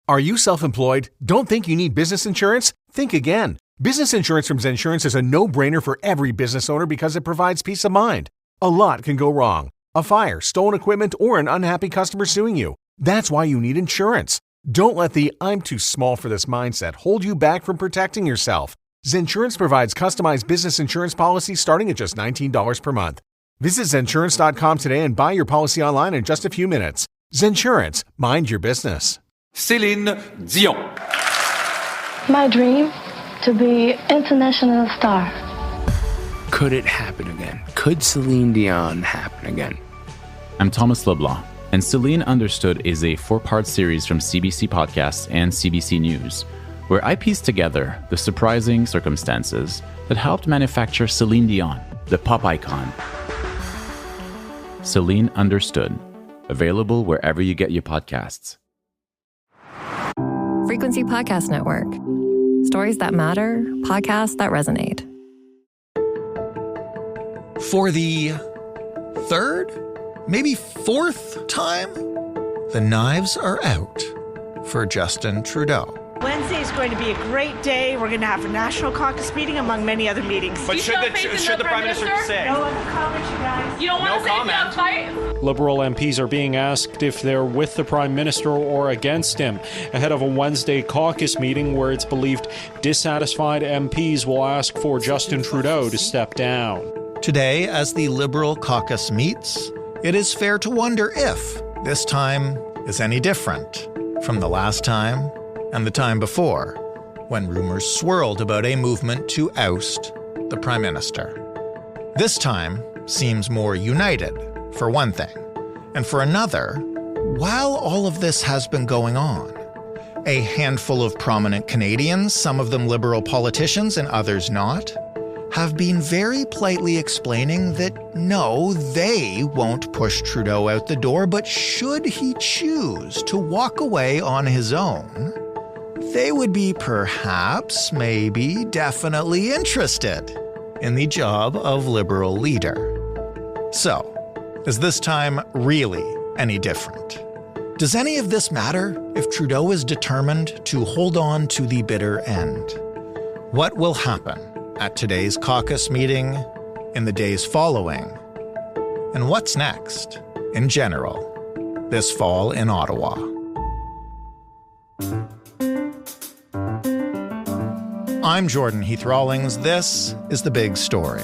Are you self-employed? Don't think you need business insurance? Think again. Business insurance from Zensurance is a no-brainer for every business owner because it provides peace of mind. A lot can go wrong. A fire, stolen equipment, or an unhappy customer suing you. That's why you need insurance. Don't let the "I'm too small for this" mindset hold you back from protecting yourself. Zensurance provides customized business insurance policies starting at just $19 per month. Visit Zensurance.com today and buy your policy online in just a few minutes. Zensurance, mind your business. Céline Dion. My dream, to be international star. Could it happen again? Could Celine Dion happen again? I'm Thomas Leblanc, and Celine Understood is a 4-part series from CBC Podcasts and CBC News, where I piece together the surprising circumstances that helped manufacture Celine Dion, the pop icon. Celine Understood, available wherever you get your podcasts. Frequency Podcast Network. Stories that matter, podcasts that resonate. For the third, maybe fourth time, the knives are out for Justin Trudeau. Wednesday is going to be a great day. We're going to have a national caucus meeting among many other meetings. But should the Prime Minister say? No comment, you guys. You don't want to say that fight? Liberal MPs are being asked if they're with the Prime Minister or against him ahead of a Wednesday caucus meeting where it's believed dissatisfied MPs will ask for Justin Trudeau to step down. Today, as the Liberal caucus meets, it is fair to wonder if this time is any different from the last time and the time before, when rumors swirled about a movement to oust the Prime Minister. This time seems more united, for one thing. And for another, while all of this has been going on, a handful of prominent Canadians, some of them Liberal politicians and others not, have been very politely explaining that no, they won't push Trudeau out the door, but should he choose to walk away on his own, they would be perhaps, maybe, definitely interested in the job of Liberal leader. So, is this time really any different? Does any of this matter if Trudeau is determined to hold on to the bitter end? What will happen at today's caucus meeting, in the days following, and what's next, in general, this fall in Ottawa? I'm Jordan Heath-Rawlings. This is The Big Story.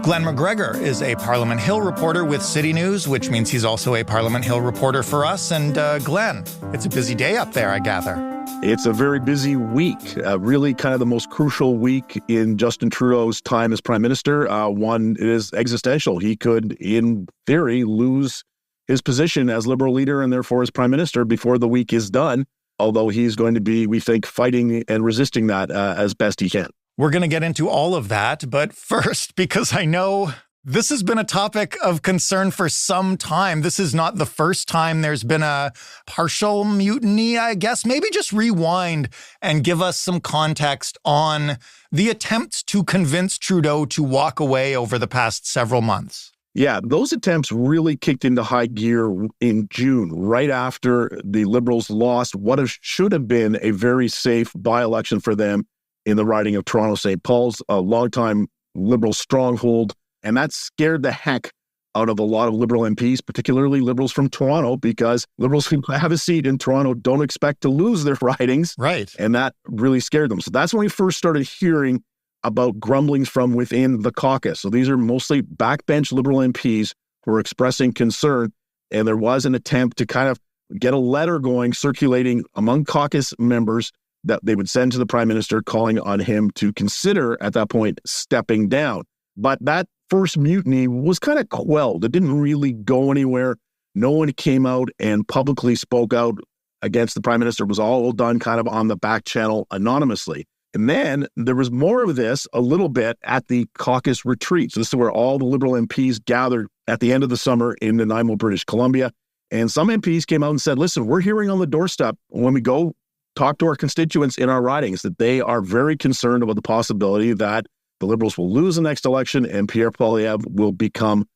Glen McGregor is a Parliament Hill reporter with City News, which means he's also a Parliament Hill reporter for us. And Glen, it's a busy day up there, I gather. It's a very busy week, really kind of the most crucial week in Justin Trudeau's time as Prime Minister. One is existential. He could, in theory, lose his position as Liberal leader and therefore as Prime Minister before the week is done, although he's going to be, we think, fighting and resisting that as best he can. We're going to get into all of that, but first, because I know this has been a topic of concern for some time. This is not the first time there's been a partial mutiny, I guess. Maybe just rewind and give us some context on the attempts to convince Trudeau to walk away over the past several months. Yeah, those attempts really kicked into high gear in June, right after the Liberals lost what should have been a very safe by-election for them in the riding of Toronto-St. Paul's, a longtime Liberal stronghold. And that scared the heck out of a lot of Liberal MPs, particularly Liberals from Toronto, because Liberals who have a seat in Toronto don't expect to lose their ridings. Right. And that really scared them. So that's when we first started hearing about grumblings from within the caucus. So these are mostly backbench Liberal MPs who are expressing concern. And there was an attempt to kind of get a letter going, circulating among caucus members that they would send to the Prime Minister, calling on him to consider, at that point, stepping down. But that first mutiny was kind of quelled. It didn't really go anywhere. No one came out and publicly spoke out against the Prime Minister. It was all done kind of on the back channel anonymously. And then there was more of this a little bit at the caucus retreat. So this is where all the Liberal MPs gathered at the end of the summer in Nanaimo, British Columbia. And some MPs came out and said, listen, we're hearing on the doorstep when we go talk to our constituents in our ridings that they are very concerned about the possibility that the Liberals will lose the next election and Pierre Poilievre will become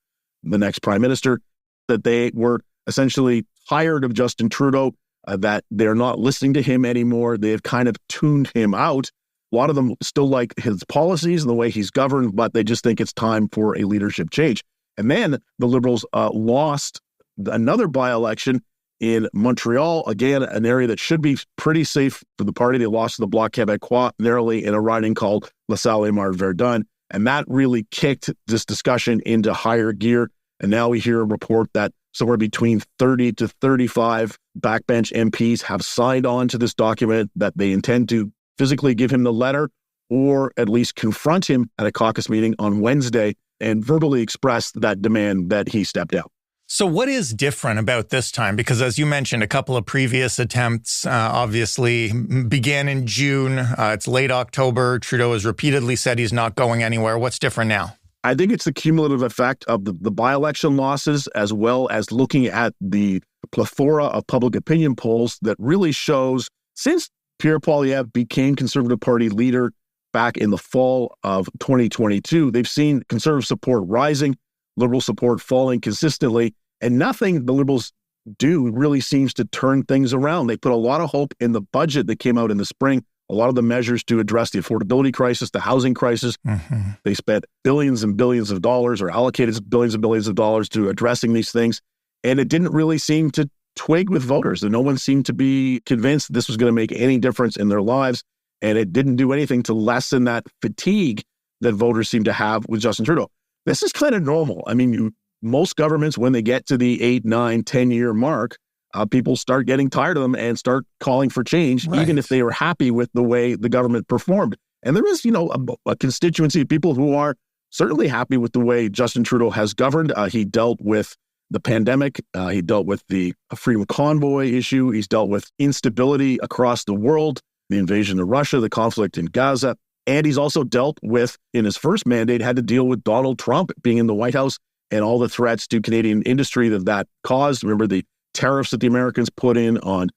the next Prime Minister, that they were essentially tired of Justin Trudeau that they're not listening to him anymore. They've kind of tuned him out. A lot of them still like his policies and the way he's governed, but they just think it's time for a leadership change. And then the Liberals lost another by-election in Montreal, again, an area that should be pretty safe for the party. They lost to the Bloc Québécois narrowly in a riding called La Salle-et-Marne-Verdun. And that really kicked this discussion into higher gear. And now we hear a report that somewhere between 30 to 35 backbench MPs have signed on to this document, that they intend to physically give him the letter or at least confront him at a caucus meeting on Wednesday and verbally express that demand that he step down. So what is different about this time? Because as you mentioned, a couple of previous attempts obviously began in June. It's late October. Trudeau has repeatedly said he's not going anywhere. What's different now? I think it's the cumulative effect of the by-election losses, as well as looking at the plethora of public opinion polls that really shows since Pierre Poilievre became Conservative Party leader back in the fall of 2022, they've seen Conservative support rising, Liberal support falling consistently, and nothing the Liberals do really seems to turn things around. They put a lot of hope in the budget that came out in the spring, a lot of the measures to address the affordability crisis, the housing crisis. Mm-hmm. They spent billions and billions of dollars, or allocated billions and billions of dollars to addressing these things, and it didn't really seem to twig with voters. And no one seemed to be convinced this was going to make any difference in their lives, and it didn't do anything to lessen that fatigue that voters seem to have with Justin Trudeau. This is kind of normal. I mean, most governments, when they get to the 8, 9, 10-year mark, people start getting tired of them and start calling for change, right, even if they were happy with the way the government performed. And there is, a constituency of people who are certainly happy with the way Justin Trudeau has governed. He dealt with the pandemic. He dealt with the freedom convoy issue. He's dealt with instability across the world, the invasion of Russia, the conflict in Gaza. And he's also dealt with, in his first mandate, had to deal with Donald Trump being in the White House and all the threats to Canadian industry that caused. Remember the tariffs that the Americans put in on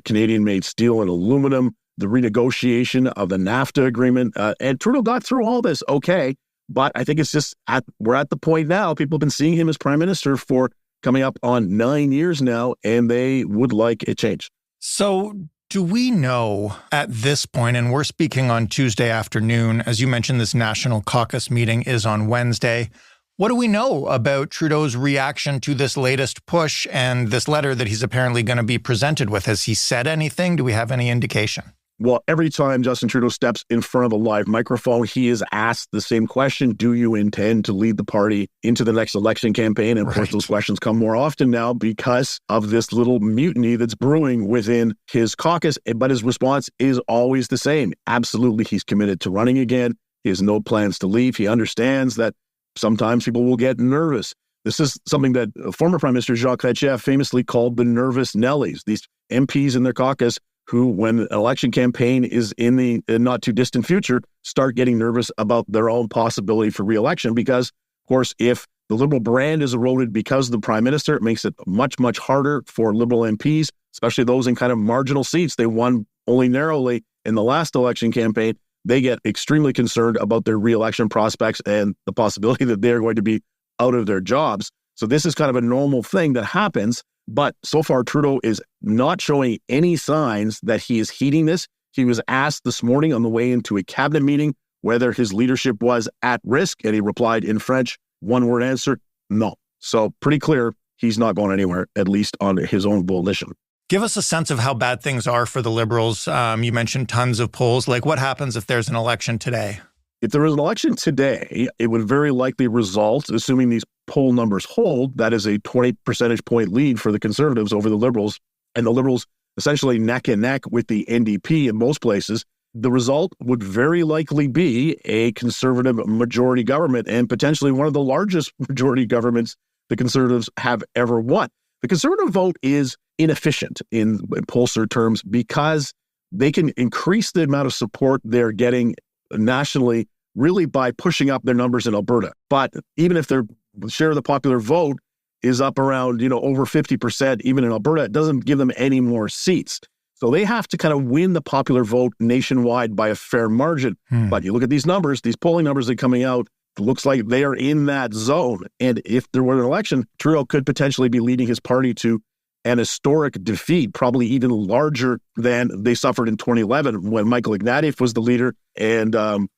Canadian-made steel and aluminum, the renegotiation of the NAFTA agreement. And Trudeau got through all this okay, but I think it's just we're at the point now. People have been seeing him as prime minister for coming up on 9 years now, and they would like a change. So do we know at this point, and we're speaking on Tuesday afternoon, as you mentioned, this national caucus meeting is on Wednesday. What do we know about Trudeau's reaction to this latest push and this letter that he's apparently going to be presented with? Has he said anything? Do we have any indication? Well, every time Justin Trudeau steps in front of a live microphone, he is asked the same question: do you intend to lead the party into the next election campaign? And of course, those questions come more often now because of this little mutiny that's brewing within his caucus. But his response is always the same. Absolutely, he's committed to running again. He has no plans to leave. He understands that sometimes people will get nervous. This is something that former Prime Minister Jacques Chrétien famously called the nervous Nellies. These MPs in their caucus who, when an election campaign is in the not too distant future, start getting nervous about their own possibility for re-election. Because, of course, if the Liberal brand is eroded because of the Prime Minister, it makes it much, much harder for Liberal MPs, especially those in kind of marginal seats. They won only narrowly in the last election campaign. They get extremely concerned about their re-election prospects and the possibility that they're going to be out of their jobs. So this is kind of a normal thing that happens. But so far, Trudeau is not showing any signs that he is heeding this. He was asked this morning on the way into a cabinet meeting whether his leadership was at risk, and he replied in French, one-word answer, no. So pretty clear he's not going anywhere, at least on his own volition. Give us a sense of how bad things are for the Liberals. You mentioned tons of polls. Like, what happens if there's an election today? If there was an election today, it would very likely result, assuming these poll numbers hold, that is a 20 percentage point lead for the Conservatives over the Liberals, and the Liberals essentially neck and neck with the NDP in most places. The result would very likely be a Conservative majority government, and potentially one of the largest majority governments the Conservatives have ever won. The Conservative vote is inefficient in pollster terms because they can increase the amount of support they're getting nationally really by pushing up their numbers in Alberta. But even if their share of the popular vote is up around, over 50%, even in Alberta, it doesn't give them any more seats. So they have to kind of win the popular vote nationwide by a fair margin. But you look at these numbers, these polling numbers that are coming out, it looks like they are in that zone. And if there were an election, Trudeau could potentially be leading his party to an historic defeat, probably even larger than they suffered in 2011 when Michael Ignatieff was the leader and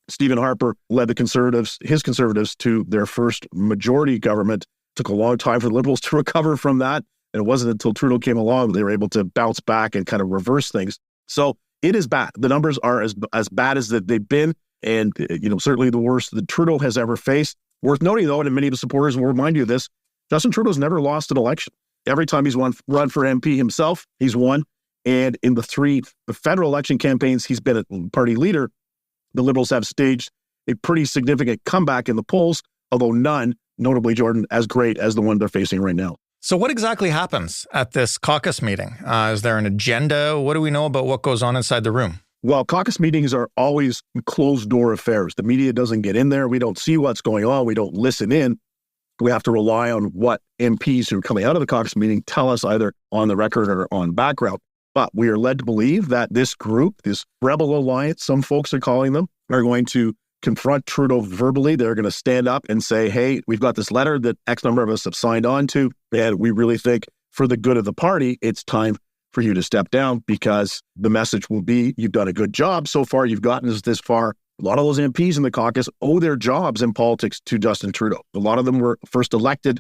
Stephen Harper led his conservatives to their first majority government. It took a long time for the Liberals to recover from that. And it wasn't until Trudeau came along they were able to bounce back and kind of reverse things. So it is bad. The numbers are as bad as that they've been. And, certainly the worst that Trudeau has ever faced. Worth noting, though, and many of the supporters will remind you of this, Justin Trudeau's never lost an election. Every time he's run for MP himself, he's won. And in the 3 federal election campaigns he's been a party leader, the Liberals have staged a pretty significant comeback in the polls, although none, notably, Jordan, as great as the one they're facing right now. So what exactly happens at this caucus meeting? Is there an agenda? What do we know about what goes on inside the room? Well, caucus meetings are always closed-door affairs. The media doesn't get in there. We don't see what's going on. We don't listen in. We have to rely on what MPs who are coming out of the caucus meeting tell us either on the record or on background. But we are led to believe that this group, this rebel alliance, some folks are calling them, are going to confront Trudeau verbally. They're going to stand up and say, hey, we've got this letter that X number of us have signed on to, and we really think for the good of the party, it's time for you to step down because the message will be, you've done a good job so far. You've gotten us this far. A lot of those MPs in the caucus owe their jobs in politics to Justin Trudeau. A lot of them were first elected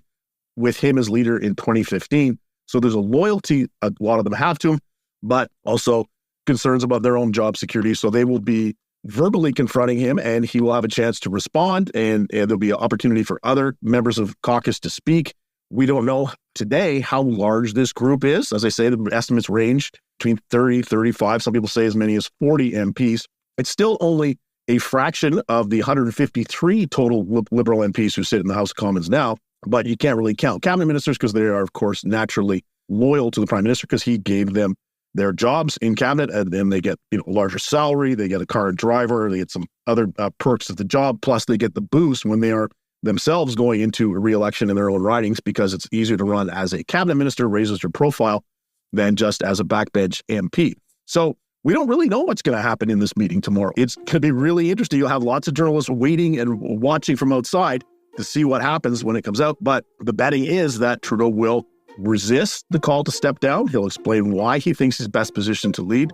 with him as leader in 2015. So there's a loyalty a lot of them have to him, but also concerns about their own job security. So they will be verbally confronting him and he will have a chance to respond and there'll be an opportunity for other members of caucus to speak. We don't know today how large this group is. As I say, the estimates range between 30, 35, some people say as many as 40 MPs. It's still only a fraction of the 153 total Liberal MPs who sit in the House of Commons now, but you can't really count cabinet ministers because they are, of course, naturally loyal to the Prime Minister because he gave them their jobs in cabinet and then they get a larger salary, they get a car and driver, they get some other perks of the job, plus they get the boost when they are themselves going into a re-election in their own ridings because it's easier to run as a cabinet minister, raises your profile, than just as a backbench MP. So we don't really know what's going to happen in this meeting tomorrow. It's going to be really interesting. You'll have lots of journalists waiting and watching from outside to see what happens when it comes out. But the betting is that Trudeau will resist the call to step down. He'll explain why he thinks he's best positioned to lead.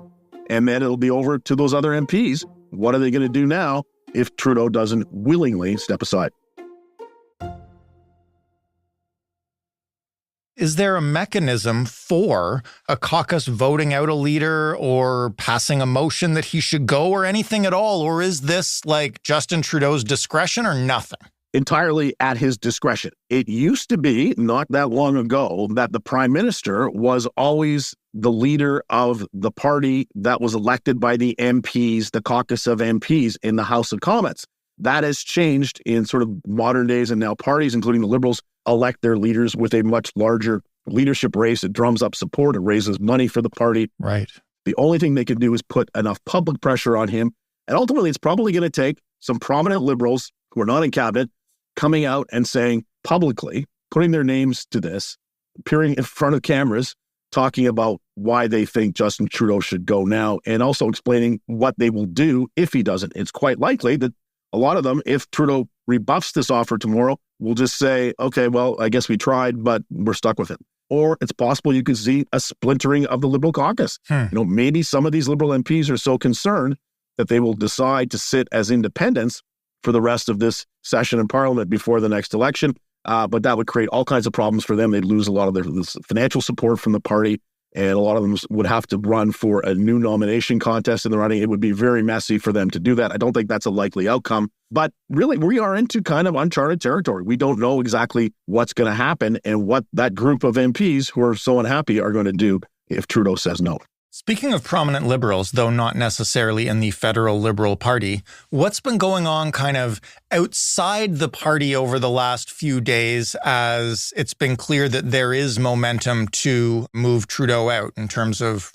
And then it'll be over to those other MPs. What are they going to do now if Trudeau doesn't willingly step aside? Is there a mechanism for a caucus voting out a leader or passing a motion that he should go or anything at all? Or is this like Justin Trudeau's discretion or nothing? Entirely at his discretion. It used to be, not that long ago, that the Prime Minister was always the leader of the party that was elected by the MPs, the caucus of MPs in the House of Commons. That has changed in sort of modern days, and now parties, including the Liberals, elect their leaders with a much larger leadership race. It drums up support. It raises money for the party. Right. The only thing they can do is put enough public pressure on him. And ultimately, it's probably going to take some prominent Liberals who are not in cabinet coming out and saying publicly, putting their names to this, appearing in front of cameras, talking about why they think Justin Trudeau should go now, and also explaining what they will do if he doesn't. It's quite likely that a lot of them, if Trudeau rebuffs this offer tomorrow, will just say, okay, well, I guess we tried, but we're stuck with it. Or it's possible you could see a splintering of the Liberal caucus. Maybe some of these Liberal MPs are so concerned that they will decide to sit as independents for the rest of this session in Parliament before the next election. But that would create all kinds of problems for them. They'd lose a lot of their financial support from the party, and a lot of them would have to run for a new nomination contest in the running. It would be very messy for them to do that. I don't think that's a likely outcome. But really, we are into kind of uncharted territory. We don't know exactly what's going to happen and what that group of MPs who are so unhappy are going to do if Trudeau says no. Speaking of prominent Liberals, though not necessarily in the federal Liberal Party, what's been going on kind of outside the party over the last few days as it's been clear that there is momentum to move Trudeau out in terms of,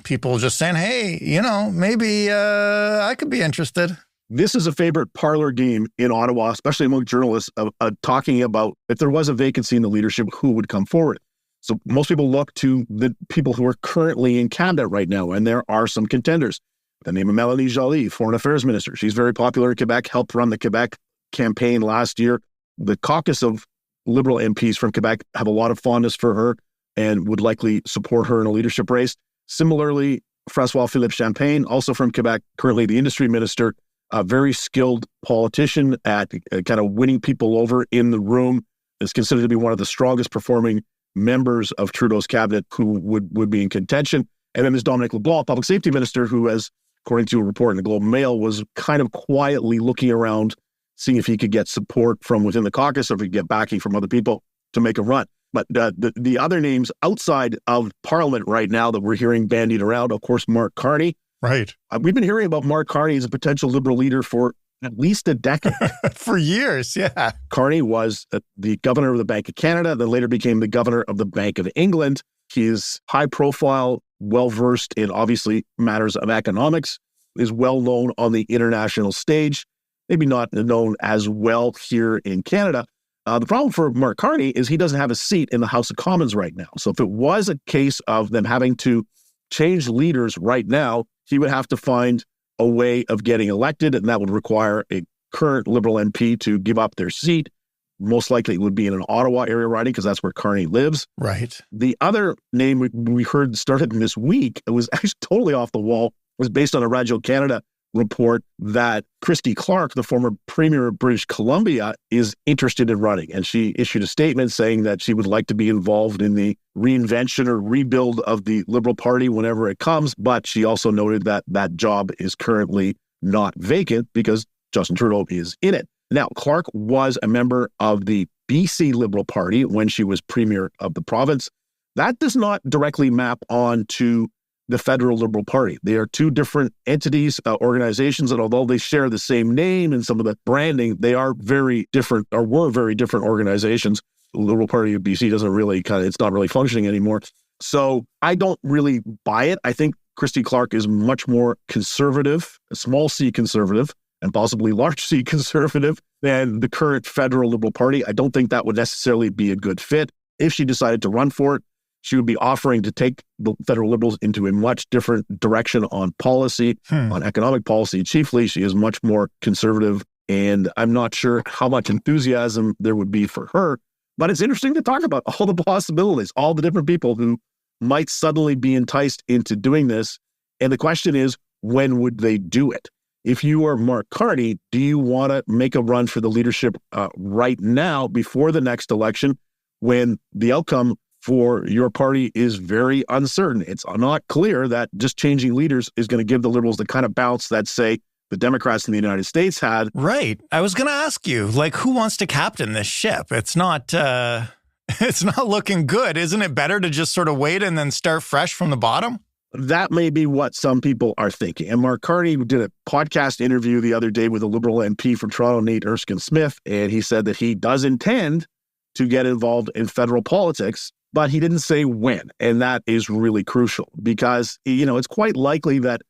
people just saying, hey, maybe I could be interested. This is a favorite parlor game in Ottawa, especially among journalists, of talking about if there was a vacancy in the leadership, who would come forward. So most people look to the people who are currently in cabinet right now, and there are some contenders. The name of Mélanie Joly, Foreign Affairs Minister. She's very popular in Quebec, helped run the Quebec campaign last year. The caucus of Liberal MPs from Quebec have a lot of fondness for her. and would likely support her in a leadership race. Similarly, François-Philippe Champagne, also from Quebec, currently the industry minister, a very skilled politician at kind of winning people over in the room, is considered to be one of the strongest performing members of Trudeau's cabinet who would be in contention. And then there's Dominic LeBlanc, public safety minister, who, as according to a report in the Globe and Mail, was kind of quietly looking around, seeing if he could get support from within the caucus or if he could get backing from other people to make a run. But the other names outside of Parliament right now that we're hearing bandied around, of course, Mark Carney. Right. We've been hearing about Mark Carney as a potential Liberal leader for at least a decade. For years, yeah. Carney was the governor of the Bank of Canada, then later became the governor of the Bank of England. He is high profile, well-versed in, obviously, matters of economics, is well-known on the international stage, maybe not known as well here in Canada. The problem for Mark Carney is he doesn't have a seat in the House of Commons right now. So if it was a case of them having to change leaders right now, he would have to find a way of getting elected, and that would require a current Liberal MP to give up their seat. Most likely it would be in an Ottawa area riding because that's where Carney lives. Right. The other name we heard started this week, it was actually totally off the wall, was based on a Radio Canada report that Christy Clark, the former Premier of British Columbia, is interested in running. And she issued a statement saying that she would like to be involved in the reinvention or rebuild of the Liberal Party whenever it comes. But she also noted that that job is currently not vacant because Justin Trudeau is in it. Now, Clark was a member of the BC Liberal Party when she was Premier of the province. That does not directly map on to the federal Liberal Party. They are two different entities, organizations, and although they share the same name and some of the branding, they are very different, or were very different organizations. The Liberal Party of BC doesn't really it's not really functioning anymore. So I don't really buy it. I think Christy Clark is much more conservative, a small c conservative, and possibly large c conservative than the current federal Liberal Party. I don't think that would necessarily be a good fit. If she decided to run for it, she would be offering to take the federal Liberals into a much different direction on policy, on economic policy. Chiefly, she is much more conservative, and I'm not sure how much enthusiasm there would be for her. But it's interesting to talk about all the possibilities, all the different people who might suddenly be enticed into doing this. And the question is, when would they do it? If you are Mark Carney, do you want to make a run for the leadership right now before the next election when the outcome for your party is very uncertain? It's not clear that just changing leaders is going to give the Liberals the kind of bounce that, say, the Democrats in the United States had. Right. I was going to ask you, who wants to captain this ship? It's not looking good. Isn't it better to just sort of wait and then start fresh from the bottom? That may be what some people are thinking. And Mark Carney did a podcast interview the other day with a Liberal MP from Toronto, Nate Erskine-Smith, and he said that he does intend to get involved in federal politics, but he didn't say when. And that is really crucial because, it's quite likely that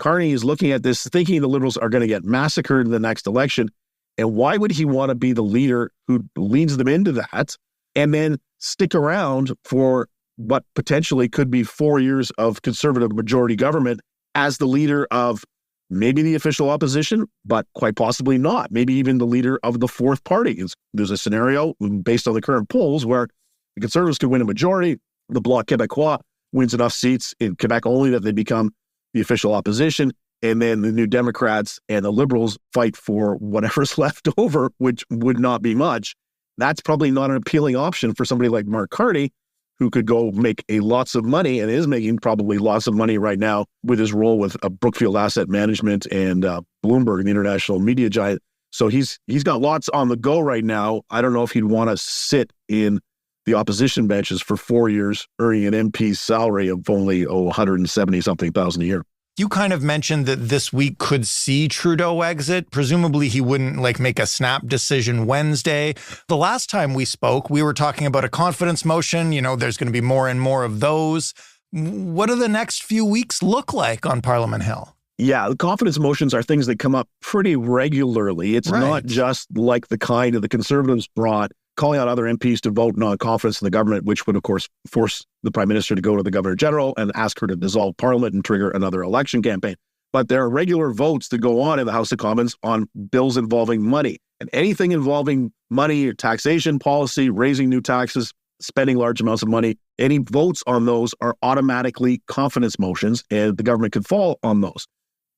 Carney is looking at this thinking the Liberals are going to get massacred in the next election. And why would he want to be the leader who leads them into that and then stick around for what potentially could be 4 years of Conservative majority government as the leader of maybe the official opposition, but quite possibly not. Maybe even the leader of the fourth party. There's a scenario based on the current polls where the Conservatives could win a majority. The Bloc Québécois wins enough seats in Quebec only that they become the official opposition. And then the New Democrats and the Liberals fight for whatever's left over, which would not be much. That's probably not an appealing option for somebody like Mark Carney, who could go make lots of money and is making probably lots of money right now with his role with Brookfield Asset Management and Bloomberg, the international media giant. So he's got lots on the go right now. I don't know if he'd want to sit in the opposition benches for 4 years, earning an MP's salary of only 170-something thousand a year. You kind of mentioned that this week could see Trudeau exit. Presumably he wouldn't make a snap decision Wednesday. The last time we spoke, we were talking about a confidence motion. There's going to be more and more of those. What do the next few weeks look like on Parliament Hill? Yeah, the confidence motions are things that come up pretty regularly. It's not just like the kind of the Conservatives brought, calling out other MPs to vote non-confidence in the government, which would, of course, force the Prime Minister to go to the Governor-General and ask her to dissolve Parliament and trigger another election campaign. But there are regular votes that go on in the House of Commons on bills involving money. And anything involving money or taxation policy, raising new taxes, spending large amounts of money. Any votes on those are automatically confidence motions, and the government could fall on those.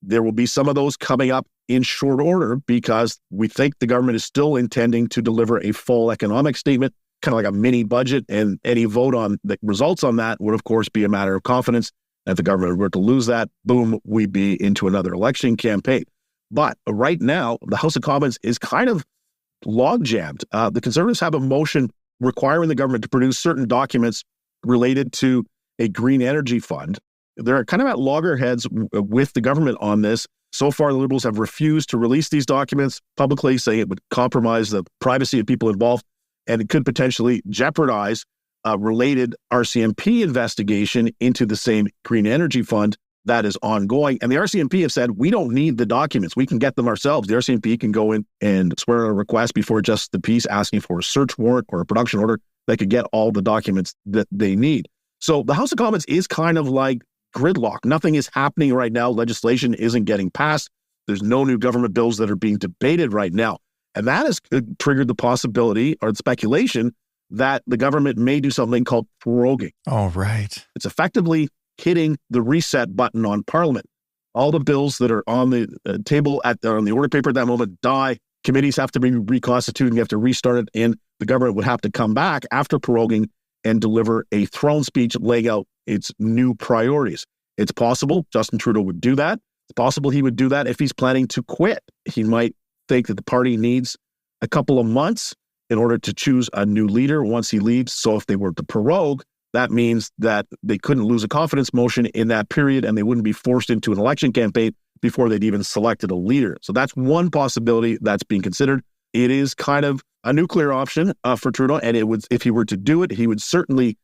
There will be some of those coming up in short order because we think the government is still intending to deliver a full economic statement, kind of like a mini budget, and any vote on the results on that would, of course, be a matter of confidence. If the government were to lose that, boom, we'd be into another election campaign. But right now, the House of Commons is kind of log-jammed. The Conservatives have a motion requiring the government to produce certain documents related to a green energy fund. They're kind of at loggerheads with the government on this. So far, the Liberals have refused to release these documents publicly, saying it would compromise the privacy of people involved, and it could potentially jeopardize a related RCMP investigation into the same green energy fund that is ongoing. And the RCMP have said, we don't need the documents. We can get them ourselves. The RCMP can go in and swear a request before Justice of the Peace asking for a search warrant or a production order. They could get all the documents that they need. So the House of Commons is kind of like gridlock. Nothing is happening right now. Legislation isn't getting passed. There's no new government bills that are being debated right now. And that has triggered the possibility or the speculation that the government may do something called proroguing. Oh, right. It's effectively hitting the reset button on Parliament. All the bills that are on the table on the order paper at that moment die. Committees have to be reconstituted and you have to restart it. And the government would have to come back after proroguing and deliver a throne speech laying out its new priorities. It's possible Justin Trudeau would do that. It's possible he would do that if he's planning to quit. He might think that the party needs a couple of months in order to choose a new leader once he leaves. So if they were to prorogue, that means that they couldn't lose a confidence motion in that period and they wouldn't be forced into an election campaign before they'd even selected a leader. So that's one possibility that's being considered. It is kind of a nuclear option for Trudeau, and it would, if he were to do it, he would certainly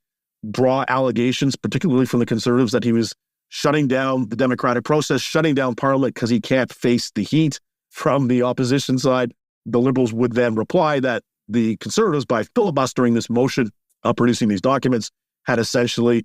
draw allegations, particularly from the Conservatives, that he was shutting down the democratic process, shutting down Parliament because he can't face the heat from the opposition side. The Liberals would then reply that the Conservatives, by filibustering this motion of producing these documents, had essentially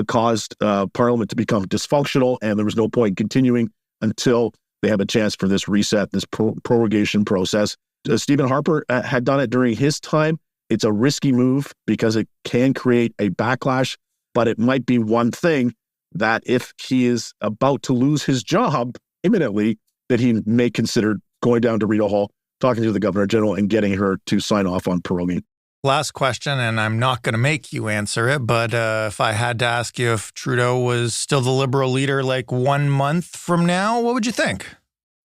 caused Parliament to become dysfunctional, and there was no point continuing until they have a chance for this reset, this prorogation process. Stephen Harper had done it during his time. It's a risky move because it can create a backlash, but it might be one thing that if he is about to lose his job imminently, that he may consider going down to Rita Hall, talking to the Governor General and getting her to sign off on proroguing. Last question, and I'm not going to make you answer it, but if I had to ask you if Trudeau was still the Liberal leader like 1 month from now, what would you think?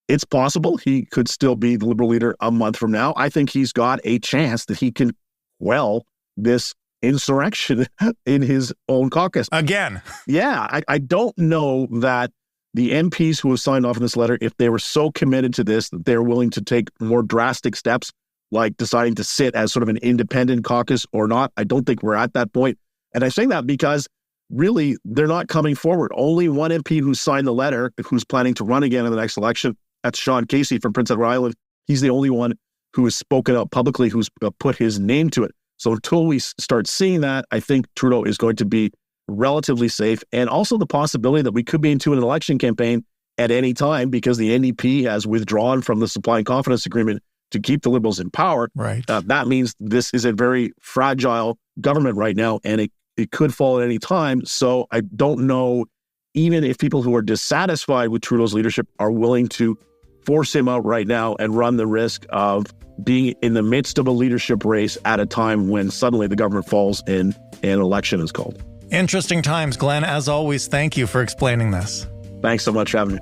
It's possible he could still be the Liberal leader a month from now. I think he's got a chance that he can quell this insurrection in his own caucus. Again. Yeah, I don't know that the MPs who have signed off on this letter, if they were so committed to this, that they're willing to take more drastic steps, like deciding to sit as sort of an independent caucus or not. I don't think we're at that point. And I say that because really they're not coming forward. Only one MP who signed the letter, who's planning to run again in the next election, that's Sean Casey from Prince Edward Island. He's the only one who has spoken out publicly, who's put his name to it. So until we start seeing that, I think Trudeau is going to be relatively safe. And also the possibility that we could be into an election campaign at any time because the NDP has withdrawn from the supply and confidence agreement to keep the Liberals in power. Right. That means this is a very fragile government right now, and it could fall at any time. So I don't know, even if people who are dissatisfied with Trudeau's leadership are willing to force him out right now and run the risk of being in the midst of a leadership race at a time when suddenly the government falls and an election is called. Interesting times, Glenn. As always, thank you for explaining this. Thanks so much for having me.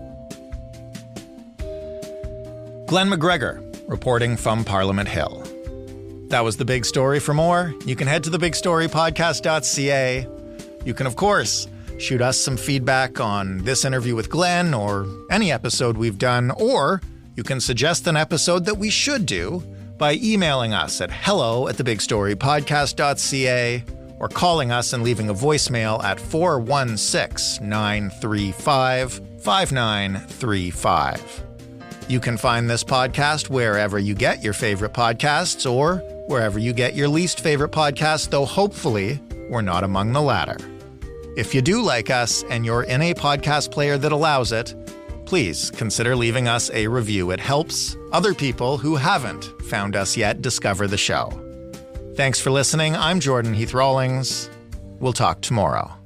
Glen McGregor, reporting from Parliament Hill. That was The Big Story. For more, you can head to thebigstorypodcast.ca. You can, of course, shoot us some feedback on this interview with Glenn or any episode we've done, or you can suggest an episode that we should do by emailing us at hello@thebigstorypodcast.ca or calling us and leaving a voicemail at 416-935-5935. You can find this podcast wherever you get your favorite podcasts or wherever you get your least favorite podcasts, though hopefully we're not among the latter. If you do like us and you're in a podcast player that allows it, please consider leaving us a review. It helps other people who haven't found us yet discover the show. Thanks for listening. I'm Jordan Heath Rawlings. We'll talk tomorrow.